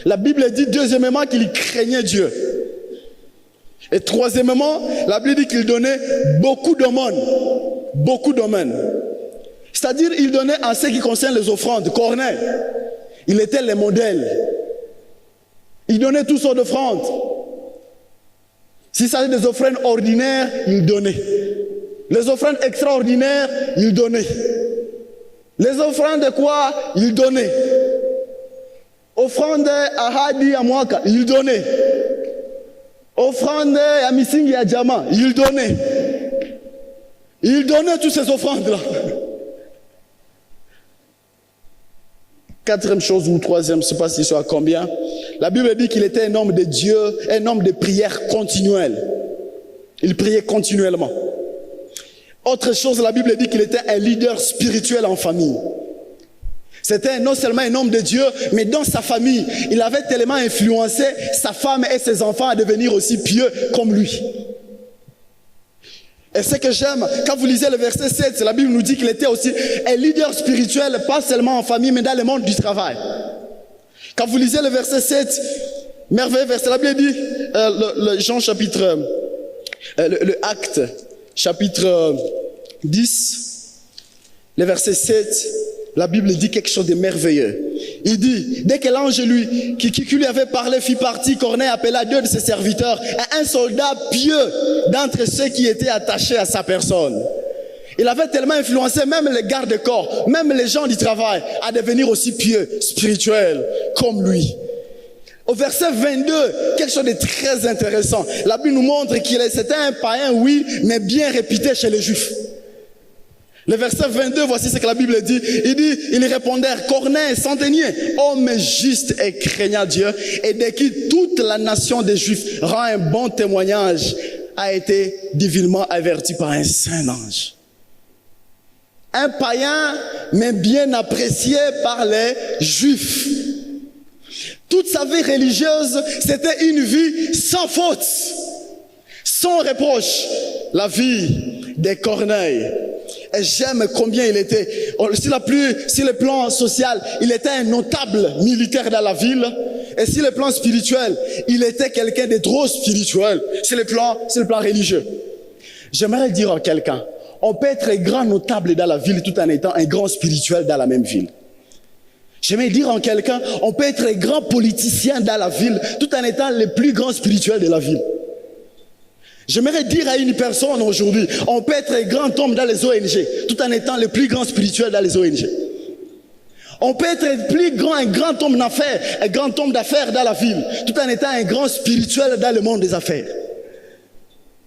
La Bible dit deuxièmement qu'il craignait Dieu. Et troisièmement, la Bible dit qu'il donnait beaucoup d'aumônes. Beaucoup d'aumônes. C'est-à-dire, il donnait en ce qui concerne les offrandes. Corneille, il était le modèle. Il donnait toutes sortes d'offrandes. S'il s'agit des offrandes ordinaires, il donnait. Les offrandes extraordinaires, il donnait. Les offrandes de quoi? Il donnait. Offrande à Hadi, à Mwaka, il donnait. Offrande à Misingi, à Djama, il donnait. Il donnait toutes ces offrandes-là. Quatrième chose ou troisième, je ne sais pas si c'est à combien. La Bible dit qu'il était un homme de Dieu, un homme de prière continuelle. Il priait continuellement. Autre chose, la Bible dit qu'il était un leader spirituel en famille. C'était non seulement un homme de Dieu, mais dans sa famille, il avait tellement influencé sa femme et ses enfants à devenir aussi pieux comme lui. Et ce que j'aime, quand vous lisez le verset 7, la Bible nous dit qu'il était aussi un leader spirituel, pas seulement en famille, mais dans le monde du travail. Quand vous lisez le verset 7, merveilleux verset, la Bible dit, Jean chapitre, le Acte, chapitre 10, le verset 7, la Bible dit quelque chose de merveilleux. Il dit, dès que l'ange qui lui avait parlé fit partie, Corneille appela 2 de ses serviteurs et un soldat pieux d'entre ceux qui étaient attachés à sa personne. Il avait tellement influencé même les gardes-corps, même les gens du travail, à devenir aussi pieux, spirituels, comme lui. Au verset 22, quelque chose de très intéressant. La Bible nous montre qu'il c'était un païen, oui, mais bien réputé chez les Juifs. Le verset 22, voici ce que la Bible dit. Il dit, ils répondèrent, Corneille, centenier, homme juste et craignant Dieu, et de qui toute la nation des Juifs rend un bon témoignage, a été divinement averti par un saint ange. Un païen, mais bien apprécié par les Juifs. Toute sa vie religieuse, c'était une vie sans faute, sans reproche. La vie de Corneille. Et j'aime combien il était, sur le plan social, il était un notable militaire dans la ville. Et sur le plan spirituel, il était quelqu'un de trop spirituel, sur le plan religieux. J'aimerais dire à quelqu'un, on peut être un grand notable dans la ville tout en étant un grand spirituel dans la même ville. J'aimerais dire à quelqu'un, on peut être un grand politicien dans la ville tout en étant le plus grand spirituel de la ville. J'aimerais dire à une personne aujourd'hui, on peut être un grand homme dans les ONG, tout en étant le plus grand spirituel dans les ONG. On peut être un grand homme d'affaires, un grand homme d'affaires dans la ville, tout en étant un grand spirituel dans le monde des affaires.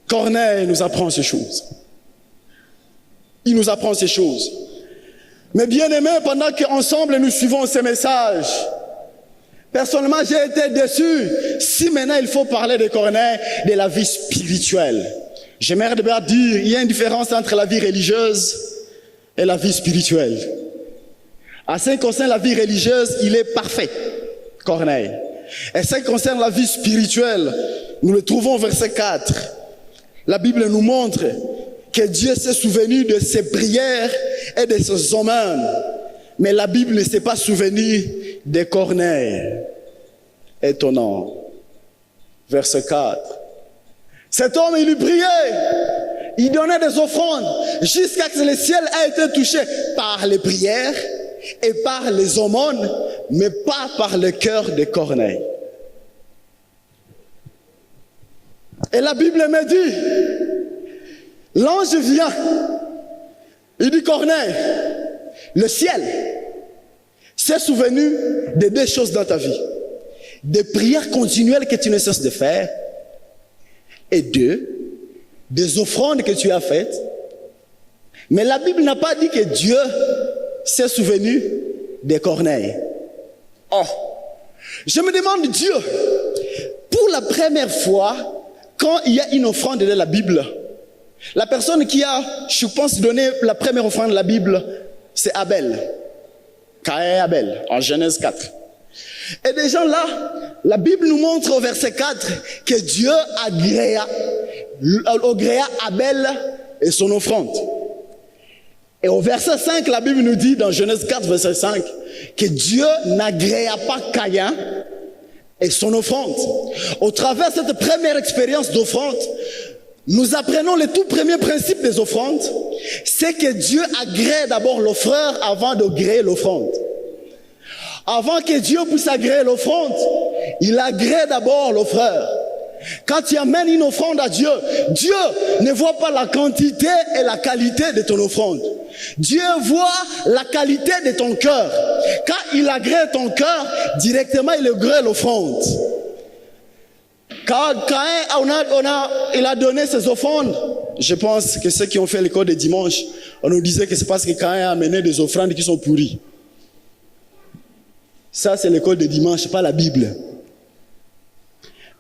Corneille nous apprend ces choses. Il nous apprend ces choses. Mais bien aimés, pendant qu'ensemble nous suivons ces messages, personnellement, j'ai été déçu. Si maintenant il faut parler de Corneille, de la vie spirituelle, j'aimerais d'abord dire, il y a une différence entre la vie religieuse et la vie spirituelle. En ce qui concerne la vie religieuse, il est parfait, Corneille. Et ce qui concerne la vie spirituelle, nous le trouvons au verset 4. La Bible nous montre que Dieu s'est souvenu de ses prières et de ses aumônes. Mais la Bible ne s'est pas souvenue de Corneille. Étonnant. Verset 4. Cet homme, il priait. Il donnait des offrandes jusqu'à ce que le ciel ait été touché par les prières et par les aumônes, mais pas par le cœur de Corneille. Et la Bible me dit, l'ange vient. Il dit, Corneille, le ciel s'est souvenu de 2 choses dans ta vie. Des prières continuelles que tu ne cesses de faire. Et 2, des offrandes que tu as faites. Mais la Bible n'a pas dit que Dieu s'est souvenu de Corneille. Oh, je me demande Dieu, pour la première fois, quand il y a une offrande dans la Bible, la personne qui a, je pense, donné la première offrande de la Bible, c'est Abel. Caïn et Abel, en Genèse 4. Et déjà là, la Bible nous montre au verset 4 que Dieu agréa Abel et son offrande. Et au verset 5, la Bible nous dit, dans Genèse 4, verset 5, que Dieu n'agréa pas Caïn et son offrande. Au travers de cette première expérience d'offrande, nous apprenons le tout premier principe des offrandes, c'est que Dieu agrée d'abord l'offreur avant d'agréer l'offrande. Avant que Dieu puisse agréer l'offrande, il agrée d'abord l'offreur. Quand tu amènes une offrande à Dieu, Dieu ne voit pas la quantité et la qualité de ton offrande. Dieu voit la qualité de ton cœur. Quand il agrée ton cœur, directement il agrée l'offrande. Quand Caïn il a donné ses offrandes, je pense que ceux qui ont fait l'école de dimanche, on nous disait que c'est parce que Caïn a amené des offrandes qui sont pourries. Ça c'est l'école de dimanche, pas la Bible.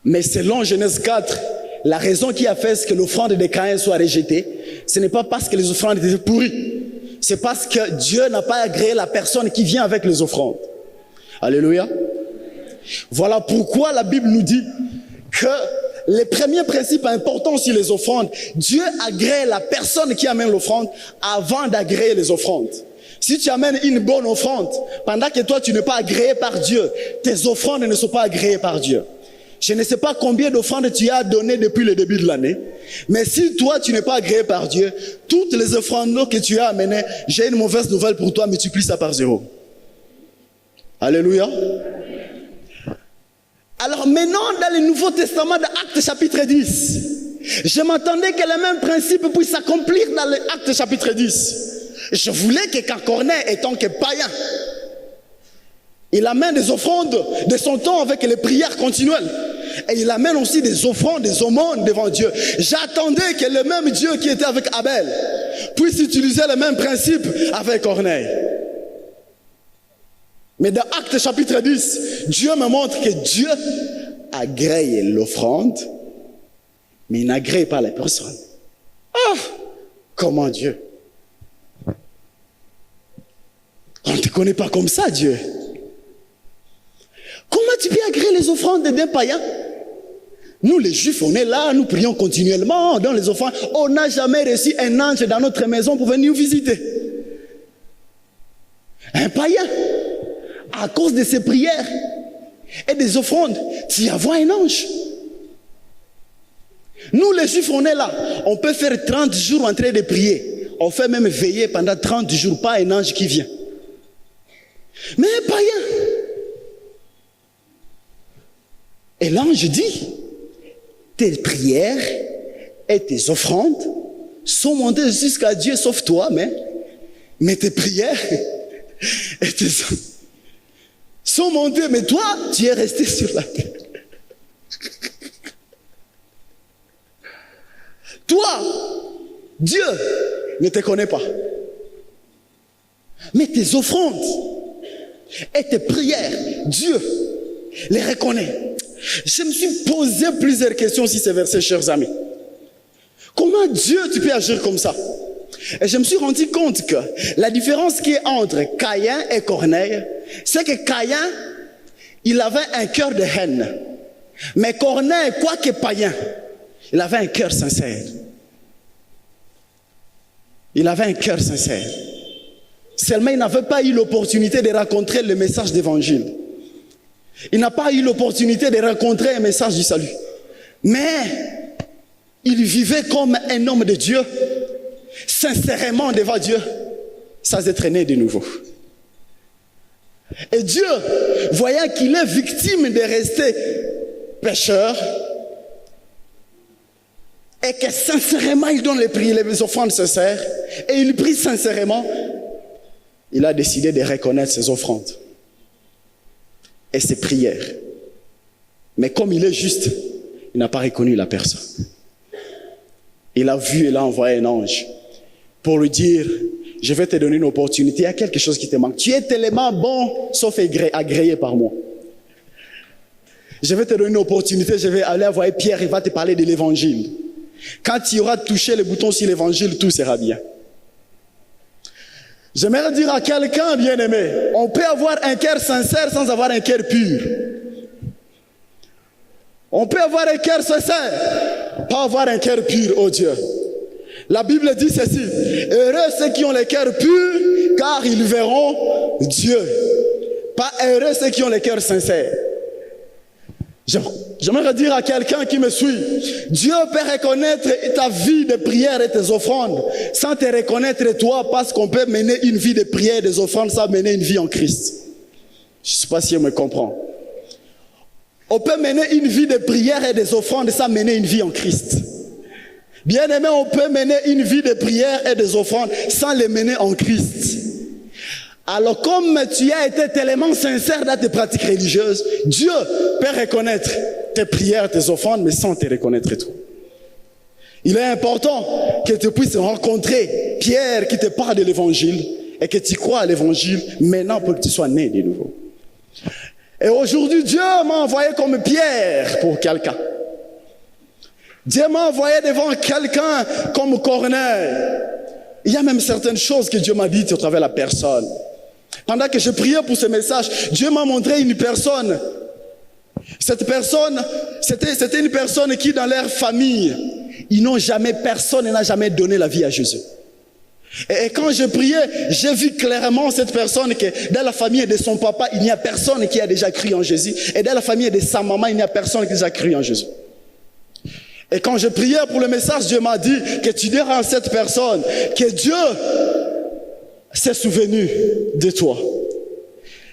Mais selon Genèse 4, la raison qui a fait que l'offrande de Caïn soit rejetée, ce n'est pas parce que les offrandes étaient pourries. C'est parce que Dieu n'a pas agréé la personne qui vient avec les offrandes. Alléluia. Voilà pourquoi la Bible nous dit que les premiers principes importants sur les offrandes, Dieu agrée la personne qui amène l'offrande avant d'agréer les offrandes. Si tu amènes une bonne offrande, pendant que toi tu n'es pas agréé par Dieu, tes offrandes ne sont pas agréées par Dieu. Je ne sais pas combien d'offrandes tu as données depuis le début de l'année, mais si toi tu n'es pas agréé par Dieu, toutes les offrandes que tu as amenées, j'ai une mauvaise nouvelle pour toi, multiplie ça par 0. Alléluia. Alors maintenant, dans le Nouveau Testament de Actes chapitre 10, je m'attendais que le même principe puisse s'accomplir dans Actes chapitre 10. Je voulais que quand Corneille, étant que païen, il amène des offrandes de son temps avec les prières continuelles. Et il amène aussi des offrandes, des aumônes devant Dieu. J'attendais que le même Dieu qui était avec Abel puisse utiliser le même principe avec Corneille. Mais dans Actes chapitre 10, Dieu me montre que Dieu agrée l'offrande, mais il n'agrée pas les personnes. Ah, comment Dieu? On ne te connaît pas comme ça, Dieu. Comment tu peux agréer les offrandes d'un païen? Nous, les Juifs, on est là, nous prions continuellement dans les offrandes. On n'a jamais reçu un ange dans notre maison pour venir nous visiter. Un païen, à cause de ses prières et des offrandes, tu y vois un ange. Nous, les Juifs, on est là. On peut faire 30 jours en train de prier. On fait même veiller pendant 30 jours, pas un ange qui vient. Mais un païen. Et l'ange dit, tes prières et tes offrandes sont montées jusqu'à Dieu, sauf toi, mais tes prières et tes sont montées, mais toi, tu es resté sur la terre. Toi, Dieu ne te connaît pas. Mais tes offrandes et tes prières, Dieu les reconnaît. Je me suis posé plusieurs questions sur ces versets, chers amis. Comment Dieu tu peux agir comme ça? Et je me suis rendu compte que la différence qui est entre Caïn et Corneille, c'est que Caïn, il avait un cœur de haine. Mais Corneille, quoique païen, il avait un cœur sincère. Il avait un cœur sincère. Seulement, il n'avait pas eu l'opportunité de rencontrer le message d'évangile. Il n'a pas eu l'opportunité de rencontrer un message du salut. Mais il vivait comme un homme de Dieu, sincèrement devant Dieu, sans être né de nouveau. Et Dieu, voyant qu'il est victime de rester pécheur, et que sincèrement il donne les offrandes sincères, et il prie sincèrement, il a décidé de reconnaître ses offrandes et ses prières. Mais comme il est juste, il n'a pas reconnu la personne. Il a vu, il a envoyé un ange pour lui dire, je vais te donner une opportunité, il y a quelque chose qui te manque. Tu es tellement bon, sauf agréé par moi. Je vais te donner une opportunité, je vais aller envoyer Pierre, il va te parler de l'évangile. Quand tu auras touché le bouton sur l'évangile, tout sera bien. J'aimerais dire à quelqu'un, bien-aimé, on peut avoir un cœur sincère sans avoir un cœur pur. On peut avoir un cœur sincère, pas avoir un cœur pur, oh Dieu. La Bible dit ceci, heureux ceux qui ont le cœur pur, car ils verront Dieu. Pas heureux ceux qui ont le cœur sincère. J'aimerais dire à quelqu'un qui me suit, Dieu peut reconnaître ta vie de prière et tes offrandes sans te reconnaître toi, parce qu'on peut mener une vie de prière et des offrandes sans mener une vie en Christ. Je ne sais pas si on me comprend. On peut mener une vie de prière et des offrandes sans mener une vie en Christ. Bien-aimé, on peut mener une vie de prière et des offrandes sans les mener en Christ. Alors comme tu as été tellement sincère dans tes pratiques religieuses, Dieu peut reconnaître tes prières, tes offrandes, mais sans te reconnaître toi. Il est important que tu puisses rencontrer Pierre qui te parle de l'évangile et que tu crois à l'évangile maintenant pour que tu sois né de nouveau. Et aujourd'hui, Dieu m'a envoyé comme Pierre pour quelqu'un. Dieu m'a envoyé devant quelqu'un comme Corneille. Il y a même certaines choses que Dieu m'a dites à travers la personne. Pendant que je priais pour ce message, Dieu m'a montré une personne. Cette personne, c'était une personne qui dans leur famille, personne n'a jamais donné la vie à Jésus. Et quand je priais, j'ai vu clairement cette personne que dans la famille de son papa, il n'y a personne qui a déjà cru en Jésus. Et dans la famille de sa maman, il n'y a personne qui a déjà cru en Jésus. Et quand je priais pour le message, Dieu m'a dit que tu diras à cette personne que Dieu s'est souvenu de toi.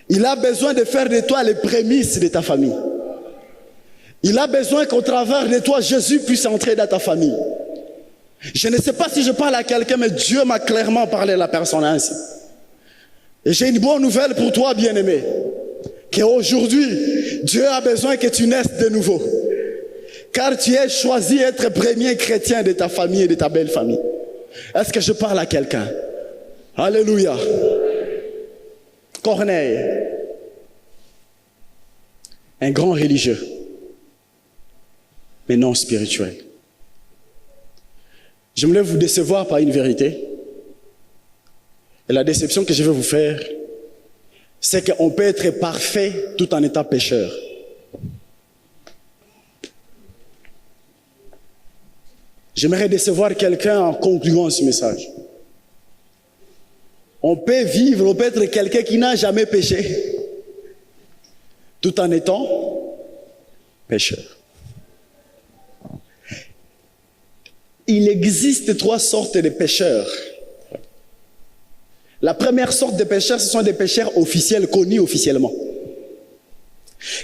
Il a besoin de faire de toi les prémices de ta famille. Il a besoin qu'au travers de toi, Jésus puisse entrer dans ta famille. Je ne sais pas si je parle à quelqu'un, mais Dieu m'a clairement parlé à la personne ainsi. Et j'ai une bonne nouvelle pour toi, bien-aimé. Qu'aujourd'hui, Dieu a besoin que tu naisses de nouveau. Car tu es choisi d'être premier chrétien de ta famille et de ta belle famille. Est-ce que je parle à quelqu'un? Alléluia. Corneille, un grand religieux, mais non spirituel. J'aimerais vous décevoir par une vérité. Et la déception que je vais vous faire, c'est qu'on peut être parfait tout en étant pécheur. J'aimerais décevoir quelqu'un en concluant ce message. On peut être quelqu'un qui n'a jamais péché, tout en étant pécheur. Il existe 3 sortes de pécheurs. La première sorte de pécheurs, ce sont des pécheurs officiels, connus officiellement.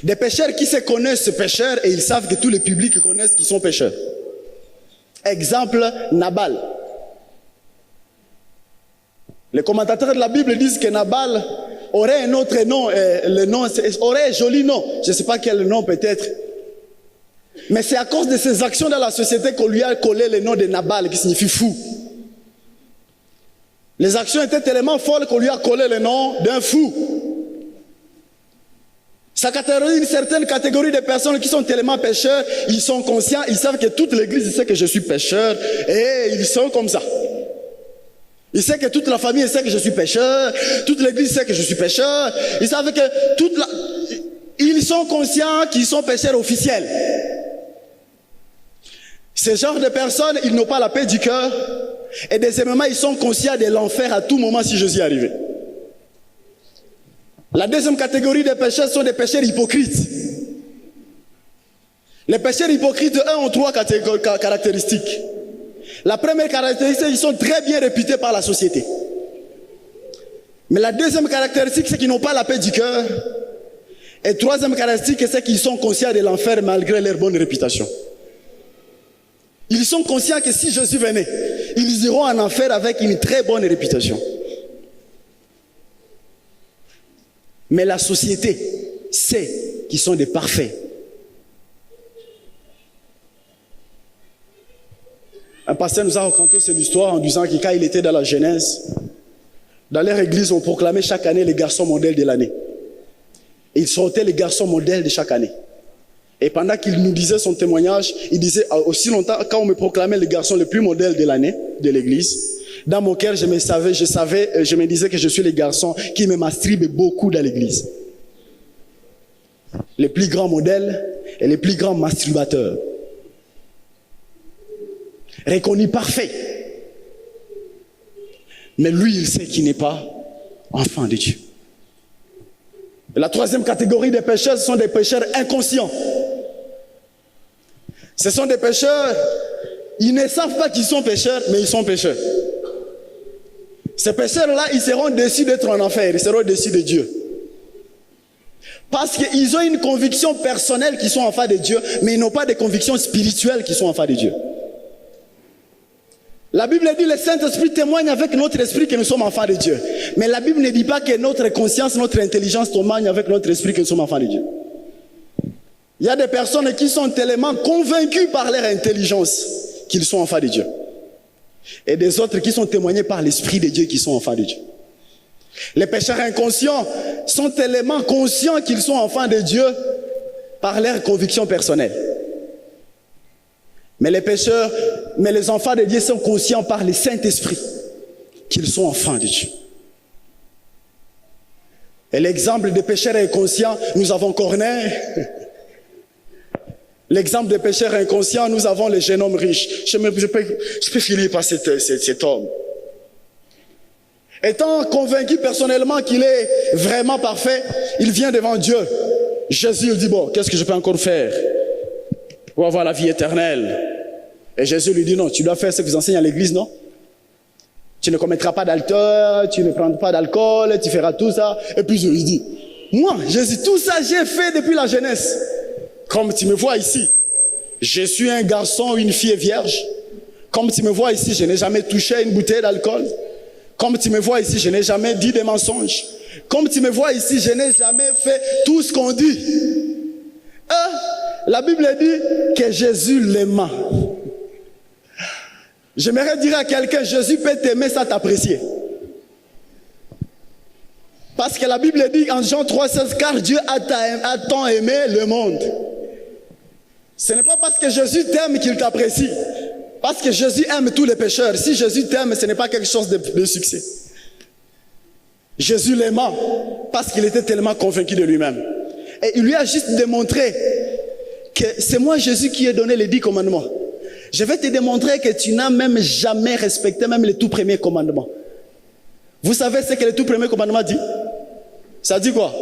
Des pécheurs qui se connaissent pécheurs et ils savent que tout le public connaissent qu'ils sont pécheurs. Exemple, Nabal. Les commentateurs de la Bible disent que Nabal aurait un autre nom, le nom aurait un joli nom, je ne sais pas quel nom peut-être. Mais c'est à cause de ses actions dans la société qu'on lui a collé le nom de Nabal, qui signifie fou. Les actions étaient tellement folles qu'on lui a collé le nom d'un fou. Ça catégorise une certaine catégorie de personnes qui sont tellement pécheurs, ils sont conscients, ils savent que toute l'église sait que je suis pécheur, et ils sont comme ça. Ils savent que toute la famille sait que je suis pécheur, toute l'église sait que je suis pécheur, ils savent que ils sont conscients qu'ils sont pécheurs officiels. Ce genre de personnes, ils n'ont pas la paix du cœur, et deuxièmement, ils sont conscients de l'enfer à tout moment si Jésus est arrivé. La deuxième catégorie de pécheurs sont des pécheurs hypocrites. Les pécheurs hypocrites, eux, ont 3 caractéristiques. La première caractéristique, ils sont très bien réputés par la société. Mais la deuxième caractéristique, c'est qu'ils n'ont pas la paix du cœur. Et troisième caractéristique, c'est qu'ils sont conscients de l'enfer malgré leur bonne réputation. Ils sont conscients que si Jésus venait, ils iront en enfer avec une très bonne réputation. Mais la société sait qu'ils sont des parfaits. Un pasteur nous a raconté cette histoire en disant que quand il était dans la Genèse, dans leur église, on proclamait chaque année les garçons modèles de l'année. Et il sortait les garçons modèles de chaque année. Et pendant qu'il nous disait son témoignage, il disait aussi longtemps, quand on me proclamait les garçons les plus modèles de l'année, de l'église, dans mon cœur, je me disais que je suis les garçons qui me masturbent beaucoup dans l'église. Les plus grands modèles et les plus grands masturbateurs. Reconnu parfait. Mais lui, il sait qu'il n'est pas enfant de Dieu. Et la troisième catégorie des pécheurs, ce sont des pécheurs inconscients. Ce sont des pécheurs, ils ne savent pas qu'ils sont pécheurs, mais ils sont pécheurs. Ces pécheurs-là, ils seront déçus d'être en enfer, ils seront déçus de Dieu. Parce qu'ils ont une conviction personnelle qu'ils sont enfants de Dieu, mais ils n'ont pas de conviction spirituelle qu'ils sont enfants de Dieu. La Bible dit que le Saint-Esprit témoigne avec notre esprit que nous sommes enfants de Dieu. Mais la Bible ne dit pas que notre conscience, notre intelligence témoigne avec notre esprit que nous sommes enfants de Dieu. Il y a des personnes qui sont tellement convaincues par leur intelligence qu'ils sont enfants de Dieu. Et des autres qui sont témoignés par l'Esprit de Dieu qui sont enfants de Dieu. Les pécheurs inconscients sont tellement conscients qu'ils sont enfants de Dieu par leur conviction personnelle. Mais les enfants de Dieu sont conscients par le Saint-Esprit qu'ils sont enfants de Dieu. Et l'exemple des pécheurs inconscients, nous avons Corneille. L'exemple des pécheurs inconscients, nous avons le jeune homme riche. Je peux finir par cet homme. Étant convaincu personnellement qu'il est vraiment parfait, il vient devant Dieu. Jésus lui dit, bon, qu'est-ce que je peux encore faire pour avoir la vie éternelle? Et Jésus lui dit, non, tu dois faire ce que vous enseignez à l'église, non? Tu ne commettras pas d'adultère, tu ne prendras pas d'alcool, tu feras tout ça. Et puis je lui dis, moi, Jésus, tout ça j'ai fait depuis la jeunesse. Comme tu me vois ici, je suis un garçon ou une fille vierge. Comme tu me vois ici, je n'ai jamais touché une bouteille d'alcool. Comme tu me vois ici, je n'ai jamais dit des mensonges. Comme tu me vois ici, je n'ai jamais fait tout ce qu'on dit. La Bible dit que Jésus l'aima. J'aimerais dire à quelqu'un, Jésus peut t'aimer sans t'apprécier. Parce que la Bible dit en Jean 3,16, car Dieu a tant aimé le monde. Ce n'est pas parce que Jésus t'aime qu'il t'apprécie. Parce que Jésus aime tous les pécheurs. Si Jésus t'aime, ce n'est pas quelque chose de succès. Jésus l'aima parce qu'il était tellement convaincu de lui-même. Et il lui a juste démontré que c'est moi Jésus qui ai donné les 10 commandements. Je vais te démontrer que tu n'as même jamais respecté même les tout premiers commandements. Vous savez ce que le tout premier commandement dit? Ça dit quoi?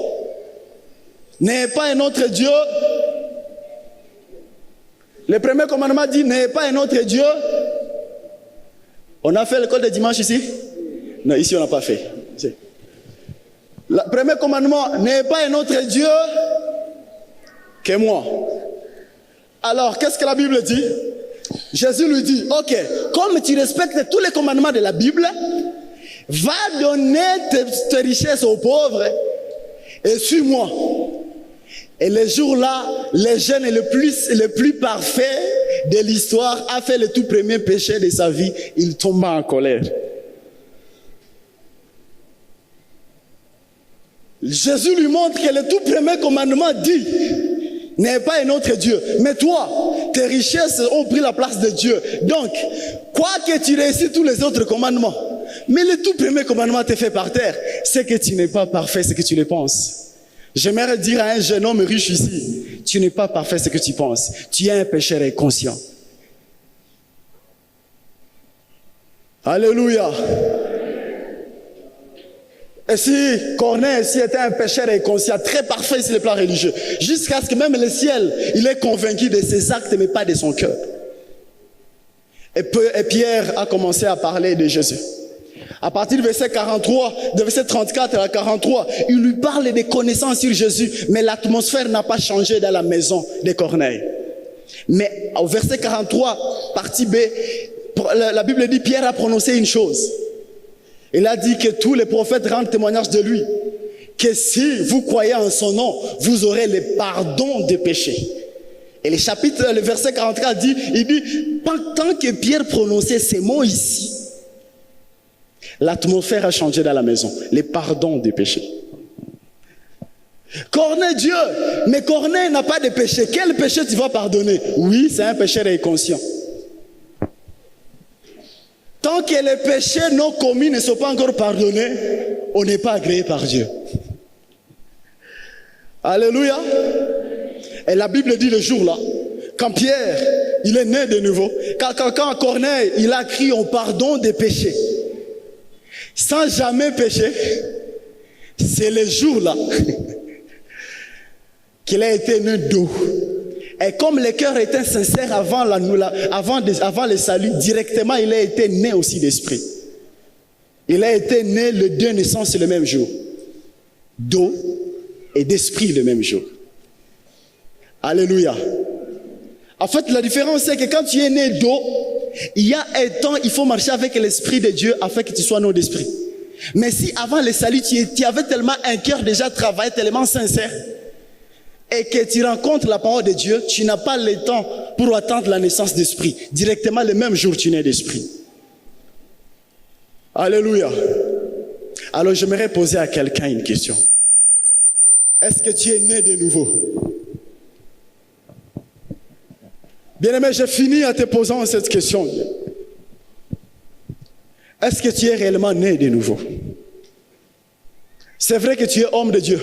N'ayez pas un autre Dieu. Le premier commandement dit, n'ayez pas un autre Dieu. On a fait l'école de dimanche ici? Non, ici on n'a pas fait. Le premier commandement, n'ayez pas un autre Dieu que moi. Alors, qu'est-ce que la Bible dit? Jésus lui dit, ok, comme tu respectes tous les commandements de la Bible, va donner tes richesses aux pauvres et suis-moi. Et le jour-là, le jeune le plus parfait de l'histoire a fait le tout premier péché de sa vie. Il tomba en colère. Jésus lui montre que le tout premier commandement dit, n'ayez pas un autre Dieu. Mais toi, tes richesses ont pris la place de Dieu. Donc, quoi que tu réussis tous les autres commandements, mais le tout premier commandement te fait par terre, c'est que tu n'es pas parfait, c'est que tu le penses. J'aimerais dire à un jeune homme riche ici, tu n'es pas parfait ce que tu penses. Tu es un pécheur inconscient. Alléluia. Et si Corneille était un pécheur inconscient, très parfait sur le plan religieux, jusqu'à ce que même le ciel, il est convaincu de ses actes, mais pas de son cœur. Et Pierre a commencé à parler de Jésus. À partir du verset 43, de verset 34 à 43, il lui parle des connaissances sur Jésus, mais l'atmosphère n'a pas changé dans la maison de Corneille. Mais au verset 43, partie B, la Bible dit Pierre a prononcé une chose. Il a dit que tous les prophètes rendent témoignage de lui, que si vous croyez en son nom, vous aurez le pardon des péchés. Et le verset 44 dit, il dit, tant que Pierre prononçait ces mots ici, l'atmosphère a changé dans la maison. Les pardons des péchés. Corneille Dieu, mais Corneille n'a pas de péché. Quel péché tu vas pardonner? Oui, c'est un péché inconscient. Tant que les péchés non commis ne sont pas encore pardonnés, on n'est pas agréé par Dieu. Alléluia. Et la Bible dit le jour-là, quand Pierre, il est né de nouveau, quand Corneille, il a crié au pardon des péchés, sans jamais pécher, c'est le jour-là qu'il a été né d'eau. Et comme le cœur était sincère avant le salut, directement il a été né aussi d'esprit. Il a été né les deux naissances le même jour. D'eau et d'esprit le même jour. Alléluia. En fait, la différence, c'est que quand tu es né d'eau, il y a un temps, il faut marcher avec l'Esprit de Dieu afin que tu sois né d'esprit. Mais si avant le salut, tu avais tellement un cœur déjà travaillé, tellement sincère, et que tu rencontres la parole de Dieu, tu n'as pas le temps pour attendre la naissance d'esprit. Directement, le même jour, tu nais d'esprit. Alléluia. Alors, j'aimerais poser à quelqu'un une question. Est-ce que tu es né de nouveau? Bien-aimé, j'ai fini en te posant cette question. Est-ce que tu es réellement né de nouveau? C'est vrai que tu es homme de Dieu.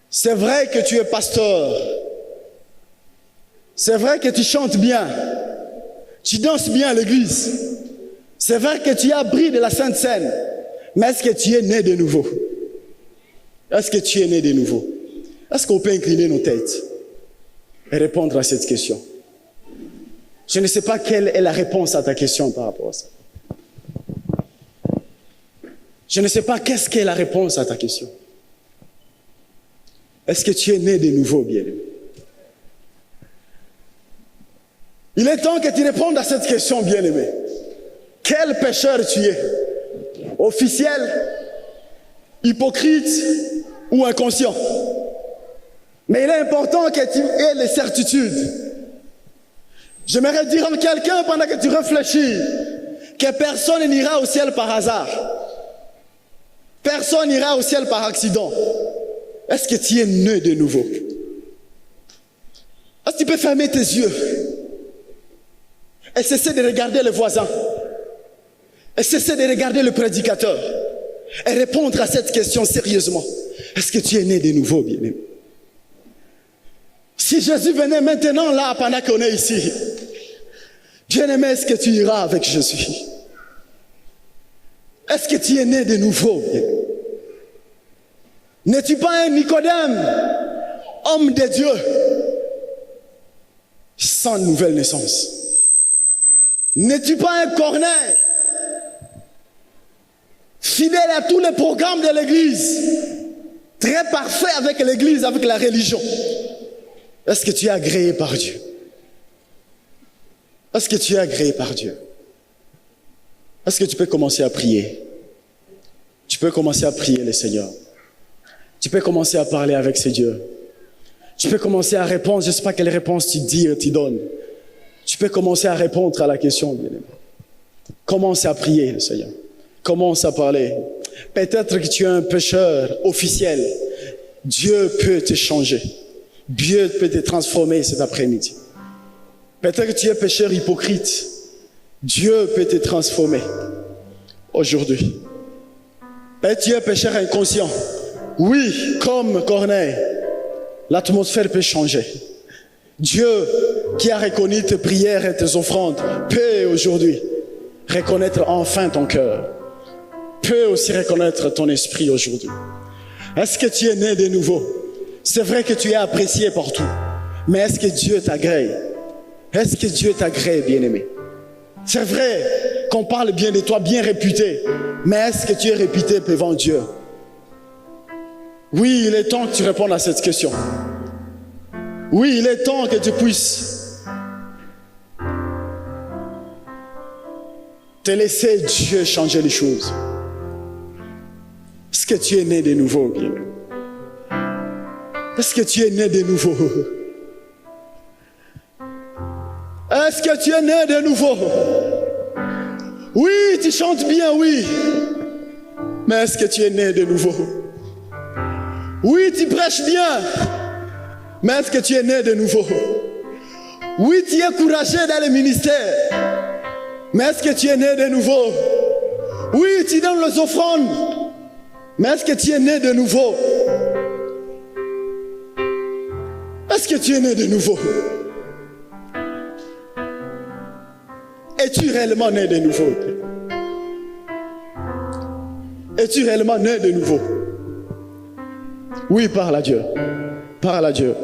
C'est vrai que tu es pasteur. C'est vrai que tu chantes bien. Tu danses bien à l'église. C'est vrai que tu as appris de la Sainte Seine. Mais est-ce que tu es né de nouveau? Est-ce que tu es né de nouveau? Est-ce qu'on peut incliner nos têtes et répondre à cette question? Je ne sais pas quelle est la réponse à ta question par rapport à ça. Je ne sais pas qu'est-ce qu'est la réponse à ta question. Est-ce que tu es né de nouveau, bien-aimé? Il est temps que tu répondes à cette question, bien-aimé. Quel pécheur tu es? Officiel, hypocrite ou inconscient? Mais il est important que tu aies les certitudes. J'aimerais dire à quelqu'un pendant que tu réfléchis que personne n'ira au ciel par hasard. Personne n'ira au ciel par accident. Est-ce que tu es né de nouveau? Est-ce que tu peux fermer tes yeux et cesser de regarder le voisin et cesser de regarder le prédicateur et répondre à cette question sérieusement? Est-ce que tu es né de nouveau, bien-aimé? Si Jésus venait maintenant là, pendant qu'on est ici, bien-aimé, est-ce que tu iras avec Jésus? Est-ce que tu es né de nouveau, bien-aimé? N'es-tu pas un Nicodème, homme de Dieu, sans nouvelle naissance? N'es-tu pas un Corneille, fidèle à tous les programmes de l'Église, très parfait avec l'Église, avec la religion? Est-ce que tu es agréé par Dieu? Est-ce que tu es agréé par Dieu? Est-ce que tu peux commencer à prier? Tu peux commencer à prier le Seigneur. Tu peux commencer à parler avec ce Dieu. Tu peux commencer à répondre. Je ne sais pas quelle réponse tu dis, tu donnes. Tu peux commencer à répondre à la question, bien-aimé. Commence à prier le Seigneur. Commence à parler. Peut-être que tu es un pécheur officiel. Dieu peut te changer. Dieu peut te transformer cet après-midi. Peut-être que tu es pécheur hypocrite. Dieu peut te transformer aujourd'hui. Peut-être que tu es pécheur inconscient. Oui, comme Corneille, l'atmosphère peut changer. Dieu, qui a reconnu tes prières et tes offrandes, peut aujourd'hui reconnaître enfin ton cœur. Peut aussi reconnaître ton esprit aujourd'hui. Est-ce que tu es né de nouveau? C'est vrai que tu es apprécié partout. Mais est-ce que Dieu t'agrée? Est-ce que Dieu t'agrée, bien-aimé? C'est vrai qu'on parle bien de toi, bien réputé. Mais est-ce que tu es réputé devant Dieu? Oui, il est temps que tu répondes à cette question. Oui, il est temps que tu puisses te laisser Dieu changer les choses. Est-ce que tu es né de nouveau, bien? Est-ce que tu es né de nouveau? Est-ce que tu es né de nouveau? Oui, tu chantes bien, oui. Mais est-ce que tu es né de nouveau? Oui, tu prêches bien. Mais est-ce que tu es né de nouveau? Oui, tu es courageux dans le ministère. Mais est-ce que tu es né de nouveau? Oui, tu donnes les offrandes. Mais est-ce que tu es né de nouveau? Est-ce que tu es né de nouveau? Es-tu réellement né de nouveau? Es-tu réellement né de nouveau? Oui, parle à Dieu. Parle à Dieu.